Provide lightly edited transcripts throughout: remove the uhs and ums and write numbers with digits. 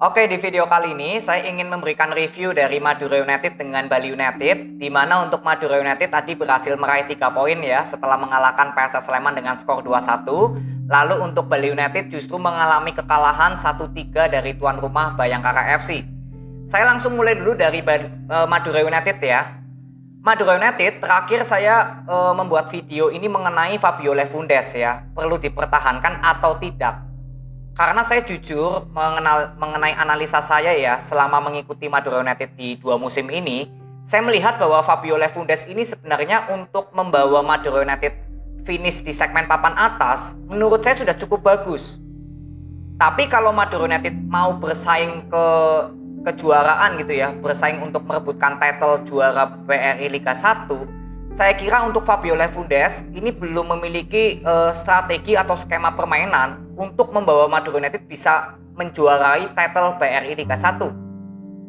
Oke, di video kali ini saya ingin memberikan review dari Madura United dengan Bali United, di mana untuk Madura United tadi berhasil meraih 3 poin ya setelah mengalahkan PSS Sleman dengan skor 2-1. Lalu untuk Bali United justru mengalami kekalahan 1-3 dari tuan rumah Bayangkara FC. Saya langsung mulai dulu dari Madura United ya. Madura United terakhir saya membuat video ini mengenai Fabio Lefundes ya, perlu dipertahankan atau tidak. Karena saya jujur mengenai analisa saya ya selama mengikuti Madura United di 2 musim ini, saya melihat bahwa Fabio Lefundes ini sebenarnya untuk membawa Madura United finish di segmen papan atas, menurut saya sudah cukup bagus. Tapi kalau Madura United mau bersaing ke kejuaraan gitu ya, bersaing untuk merebutkan title juara BRI Liga 1, saya kira untuk Fabio Lefundes ini belum memiliki strategi atau skema permainan untuk membawa Madura United bisa menjuarai title BRI Liga 1.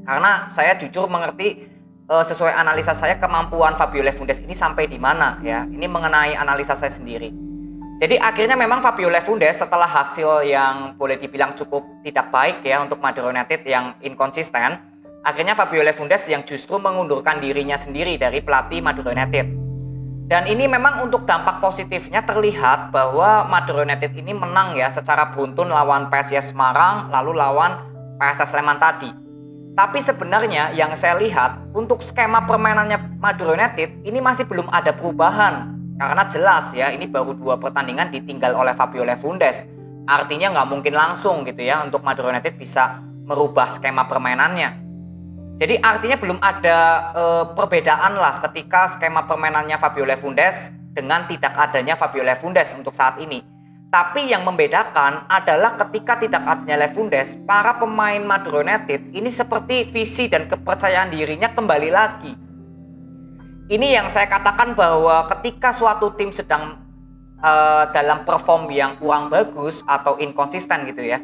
Karena saya jujur mengerti sesuai analisa saya kemampuan Fabio Lefundes ini sampai di mana ya. Ini mengenai analisa saya sendiri. Jadi akhirnya memang Fabio Lefundes setelah hasil yang boleh dibilang cukup tidak baik ya untuk Madura United yang inkonsisten, akhirnya Fabio Lefundes yang justru mengundurkan dirinya sendiri dari pelatih Madura United. Dan ini memang untuk dampak positifnya terlihat bahwa Madura United ini menang ya secara beruntun lawan PSIS Semarang lalu lawan PSS Sleman tadi. Tapi sebenarnya yang saya lihat untuk skema permainannya Madura United ini masih belum ada perubahan. Karena jelas ya ini baru 2 pertandingan ditinggal oleh Fabio Lefundes. Artinya nggak mungkin langsung gitu ya untuk Madura United bisa merubah skema permainannya. Jadi artinya belum ada perbedaan lah ketika skema permainannya Fabio Lefundes dengan tidak adanya Fabio Lefundes untuk saat ini. Tapi yang membedakan adalah ketika tidak adanya Lefundes, para pemain Madura United ini seperti visi dan kepercayaan dirinya kembali lagi. Ini yang saya katakan bahwa ketika suatu tim sedang dalam perform yang kurang bagus atau inkonsisten gitu ya,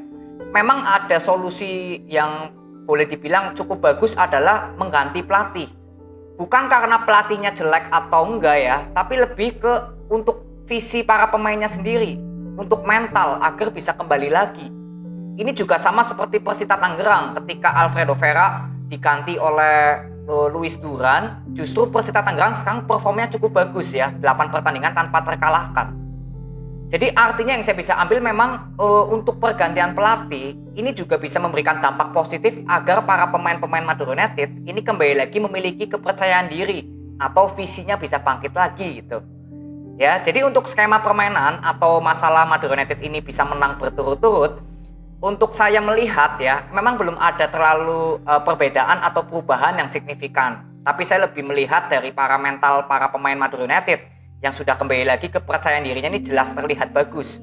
memang ada solusi yang boleh dibilang cukup bagus adalah mengganti pelatih. Bukan karena pelatihnya jelek atau enggak ya, tapi lebih ke untuk visi para pemainnya sendiri, untuk mental agar bisa kembali lagi. Ini juga sama seperti Persita Tangerang ketika Alfredo Vera diganti oleh Luis Duran, justru Persita Tangerang sekarang performnya cukup bagus ya, 8 pertandingan tanpa terkalahkan. Jadi artinya yang saya bisa ambil memang untuk pergantian pelatih ini juga bisa memberikan dampak positif agar para pemain-pemain Madura United ini kembali lagi memiliki kepercayaan diri atau visinya bisa bangkit lagi gitu. Ya, jadi untuk skema permainan atau masalah Madura United ini bisa menang berturut-turut, untuk saya melihat ya memang belum ada terlalu perbedaan atau perubahan yang signifikan. Tapi saya lebih melihat dari para mental para pemain Madura United yang sudah kembali lagi kepercayaan dirinya ini jelas terlihat bagus.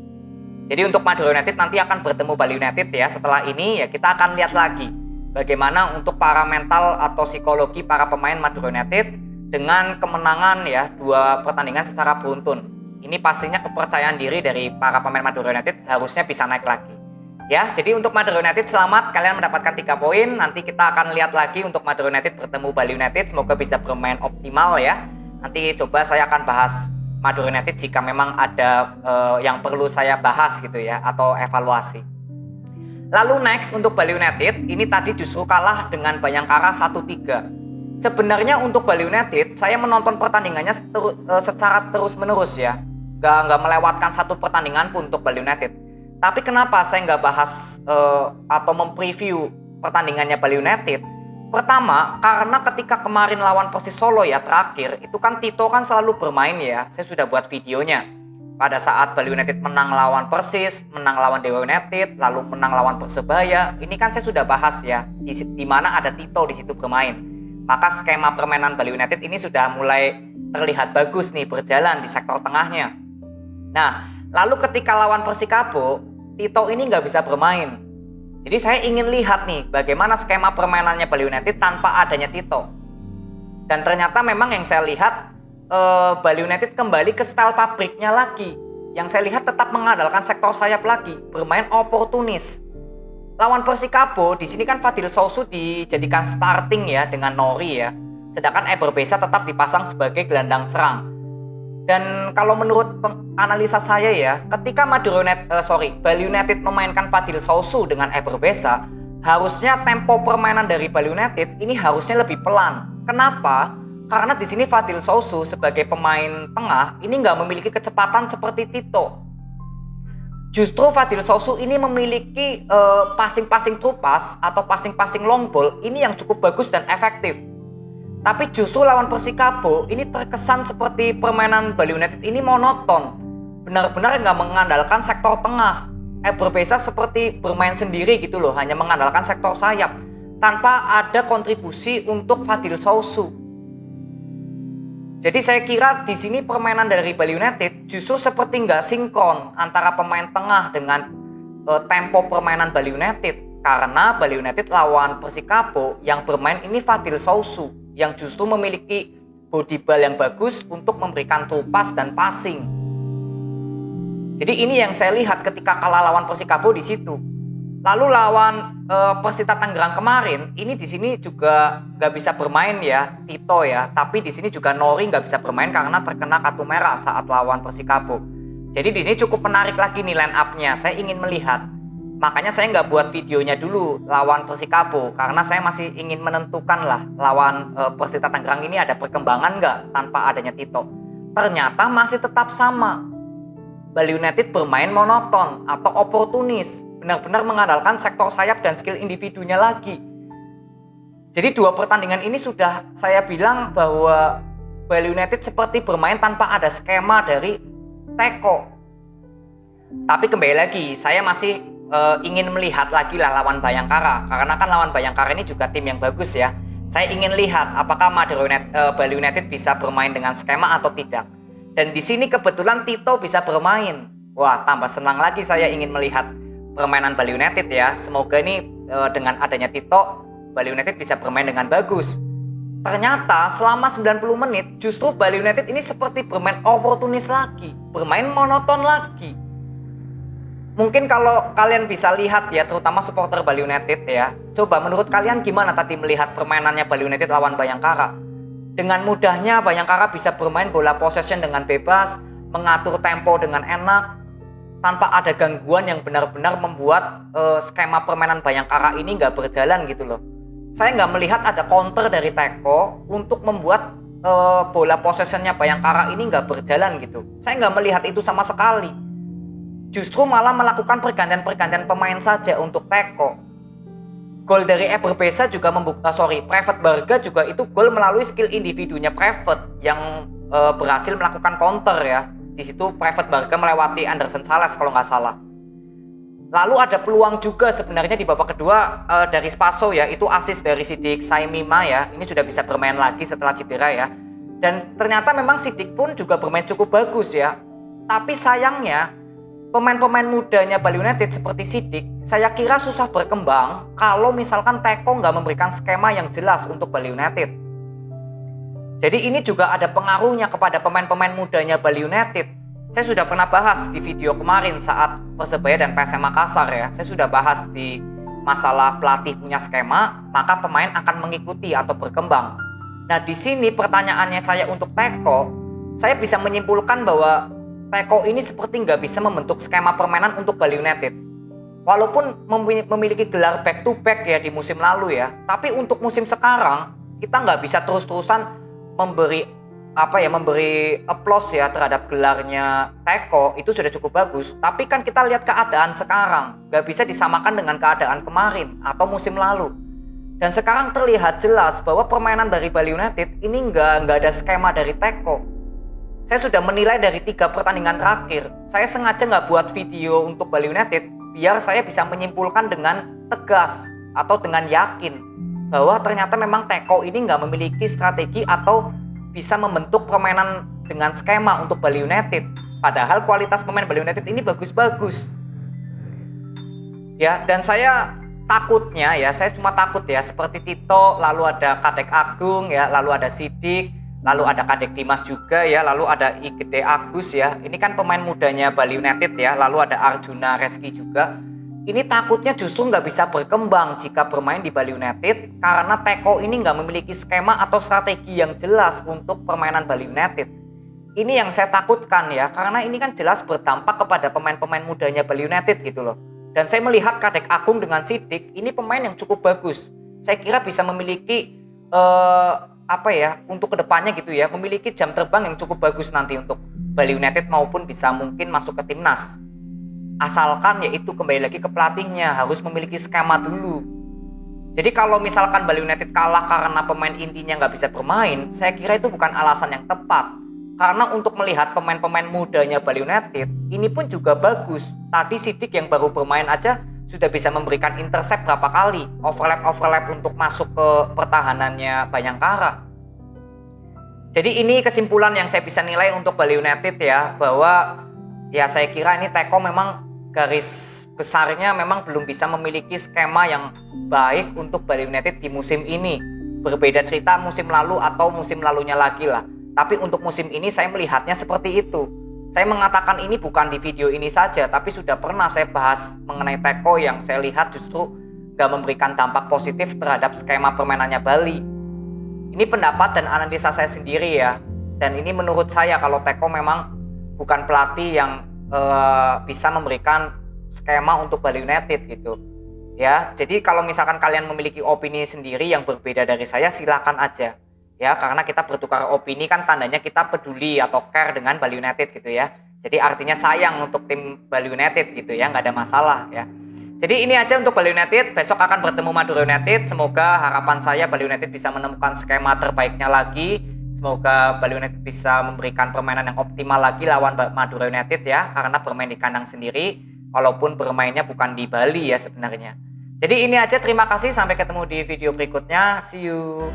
Jadi untuk Madura United nanti akan bertemu Bali United ya. Setelah ini ya kita akan lihat lagi bagaimana untuk para mental atau psikologi para pemain Madura United dengan kemenangan ya 2 pertandingan secara beruntun. Ini pastinya kepercayaan diri dari para pemain Madura United harusnya bisa naik lagi. Ya, jadi untuk Madura United selamat kalian mendapatkan 3 poin. Nanti kita akan lihat lagi untuk Madura United bertemu Bali United, semoga bisa bermain optimal ya. Nanti coba saya akan bahas Madura United jika memang ada yang perlu saya bahas gitu ya atau evaluasi. Lalu next untuk Bali United ini tadi justru kalah dengan Bayangkara 1-3. Sebenarnya untuk Bali United saya menonton pertandingannya secara terus menerus ya, nggak melewatkan satu pertandingan pun untuk Bali United. Tapi kenapa saya nggak bahas atau mempreview pertandingannya Bali United? Pertama, karena ketika kemarin lawan Persis Solo ya terakhir, itu kan Tito kan selalu bermain ya. Saya sudah buat videonya. Pada saat Bali United menang lawan Persis, menang lawan Dewa United, lalu menang lawan Persebaya, ini kan saya sudah bahas ya. Di mana ada Tito di situ bermain. Maka skema permainan Bali United ini sudah mulai terlihat bagus nih berjalan di sektor tengahnya. Nah, lalu ketika lawan Persikabo, Tito ini nggak bisa bermain. Jadi saya ingin lihat nih bagaimana skema permainannya Bali United tanpa adanya Tito. Dan ternyata memang yang saya lihat Bali United kembali ke style pabriknya lagi. Yang saya lihat tetap mengandalkan sektor sayap lagi, bermain oportunis. Lawan Persikabo di sini kan Fadil Sousu dijadikan starting ya dengan Nori ya. Sedangkan Eber Besa tetap dipasang sebagai gelandang serang. Dan kalau menurut analisa saya ya, ketika Bali United memainkan Fadil Sousu dengan Eber Besa, harusnya tempo permainan dari Bali United ini harusnya lebih pelan. Kenapa? Karena di sini Fadil Sousu sebagai pemain tengah ini nggak memiliki kecepatan seperti Tito. Justru Fadil Sousu ini memiliki passing-passing through pass atau passing-passing long ball ini yang cukup bagus dan efektif. Tapi justru lawan Persikabo ini terkesan seperti permainan Bali United ini monoton. Benar-benar nggak mengandalkan sektor tengah. Berbeza seperti bermain sendiri gitu loh, hanya mengandalkan sektor sayap tanpa ada kontribusi untuk Fadil Sousu. Jadi saya kira di sini permainan dari Bali United justru seperti nggak sinkron antara pemain tengah dengan tempo permainan Bali United. Karena Bali United lawan Persikabo yang bermain ini Fadil Sousu yang justru memiliki body ball yang bagus untuk memberikan through pass dan passing. Jadi ini yang saya lihat ketika kalah lawan Persikabo di situ. Lalu lawan Persita Tangerang kemarin, ini di sini juga nggak bisa bermain ya Tito ya, tapi di sini juga Nori nggak bisa bermain karena terkena kartu merah saat lawan Persikabo. Jadi di sini cukup menarik lagi nih line up-nya. Saya ingin melihat, makanya saya nggak buat videonya dulu lawan Persikabo karena saya masih ingin menentukan lah lawan Persita Tangerang ini ada perkembangan nggak tanpa adanya Tito. Ternyata masih tetap sama. Bali United bermain monoton atau oportunis. Benar-benar mengandalkan sektor sayap dan skill individunya lagi. Jadi dua pertandingan ini sudah saya bilang bahwa Bali United seperti bermain tanpa ada skema dari Teko. Tapi kembali lagi, saya masih ingin melihat lagi lah lawan Bayangkara. Karena kan lawan Bayangkara ini juga tim yang bagus ya. Saya ingin lihat apakah Bali United bisa bermain dengan skema atau tidak. Dan di sini kebetulan Tito bisa bermain. Wah, tambah senang lagi saya ingin melihat permainan Bali United ya. Semoga ini dengan adanya Tito, Bali United bisa bermain dengan bagus. Ternyata selama 90 menit justru Bali United ini seperti bermain oportunis lagi, bermain monoton lagi. Mungkin kalau kalian bisa lihat ya, terutama supporter Bali United ya, coba menurut kalian gimana tadi melihat permainannya Bali United lawan Bayangkara? Dengan mudahnya Bayangkara bisa bermain bola possession dengan bebas, mengatur tempo dengan enak, tanpa ada gangguan yang benar-benar membuat skema permainan Bayangkara ini nggak berjalan gitu loh. Saya nggak melihat ada counter dari Teko untuk membuat bola possessionnya Bayangkara ini nggak berjalan gitu. Saya nggak melihat itu sama sekali. Justru malah melakukan pergantian-pergantian pemain saja untuk Teko. Gol dari Berbeza juga Private Barga juga itu gol melalui skill individunya Private yang berhasil melakukan counter ya. Di situ Private Barga melewati Anderson Sales kalau nggak salah. Lalu ada peluang juga sebenarnya di babak kedua dari Spaso ya, itu assist dari Sidik Saimima ya. Ini sudah bisa bermain lagi setelah cedera ya. Dan ternyata memang Sidik pun juga bermain cukup bagus ya. Tapi sayangnya pemain-pemain mudanya Bali United seperti Sidik, saya kira susah berkembang kalau misalkan Teko nggak memberikan skema yang jelas untuk Bali United. Jadi ini juga ada pengaruhnya kepada pemain-pemain mudanya Bali United. Saya sudah pernah bahas di video kemarin saat Persebaya dan PSM Makassar ya. Saya sudah bahas di masalah pelatih punya skema, maka pemain akan mengikuti atau berkembang. Nah di sini pertanyaannya saya untuk Teko, saya bisa menyimpulkan bahwa Teko ini seperti nggak bisa membentuk skema permainan untuk Bali United. Walaupun memiliki gelar back to back ya di musim lalu ya, tapi untuk musim sekarang kita nggak bisa terus-terusan memberi applause ya terhadap gelarnya Teko. Itu sudah cukup bagus. Tapi kan kita lihat keadaan sekarang, nggak bisa disamakan dengan keadaan kemarin atau musim lalu. Dan sekarang terlihat jelas bahwa permainan dari Bali United ini nggak ada skema dari Teko. Saya sudah menilai dari 3 pertandingan terakhir. Saya sengaja nggak buat video untuk Bali United biar saya bisa menyimpulkan dengan tegas atau dengan yakin bahwa ternyata memang Teko ini nggak memiliki strategi atau bisa membentuk permainan dengan skema untuk Bali United. Padahal kualitas pemain Bali United ini bagus-bagus. Ya, dan saya cuma takut ya, seperti Tito, lalu ada Kadek Agung ya, lalu ada Sidik, lalu ada Kadek Dimas juga ya, lalu ada Igede Agus ya. Ini kan pemain mudanya Bali United ya, lalu ada Arjuna Reski juga. Ini takutnya justru nggak bisa berkembang jika bermain di Bali United karena Teko ini nggak memiliki skema atau strategi yang jelas untuk permainan Bali United. Ini yang saya takutkan ya, karena ini kan jelas berdampak kepada pemain-pemain mudanya Bali United gitu loh. Dan saya melihat Kadek Agung dengan Sidik ini pemain yang cukup bagus. Saya kira bisa memiliki untuk kedepannya gitu ya, memiliki jam terbang yang cukup bagus nanti untuk Bali United maupun bisa mungkin masuk ke timnas. Asalkan yaitu kembali lagi ke pelatihnya, harus memiliki skema dulu. Jadi kalau misalkan Bali United kalah karena pemain intinya nggak bisa bermain, saya kira itu bukan alasan yang tepat. Karena untuk melihat pemain-pemain mudanya Bali United, ini pun juga bagus. Tadi Sidik yang baru bermain aja sudah bisa memberikan intercept berapa kali, overlap untuk masuk ke pertahanannya Bayangkara. Jadi ini kesimpulan yang saya bisa nilai untuk Bali United ya, bahwa ya saya kira ini Teko memang garis besarnya memang belum bisa memiliki skema yang baik untuk Bali United di musim ini. Berbeda cerita musim lalu atau musim lalunya lagi lah. Tapi untuk musim ini saya melihatnya seperti itu. Saya mengatakan ini bukan di video ini saja, tapi sudah pernah saya bahas mengenai Teko yang saya lihat justru gak memberikan dampak positif terhadap skema permainannya Bali. Ini pendapat dan analisa saya sendiri ya. Dan ini menurut saya kalau Teko memang bukan pelatih yang bisa memberikan skema untuk Bali United gitu. Ya, jadi kalau misalkan kalian memiliki opini sendiri yang berbeda dari saya, silakan aja. Ya, karena kita bertukar opini kan tandanya kita peduli atau care dengan Bali United gitu ya. Jadi artinya sayang untuk tim Bali United gitu ya, nggak ada masalah ya. Jadi ini aja untuk Bali United, besok akan bertemu Madura United. Semoga harapan saya Bali United bisa menemukan skema terbaiknya lagi. Semoga Bali United bisa memberikan permainan yang optimal lagi lawan Madura United ya, karena bermain di kandang sendiri, walaupun bermainnya bukan di Bali ya sebenarnya. Jadi ini aja, terima kasih, sampai ketemu di video berikutnya, see you.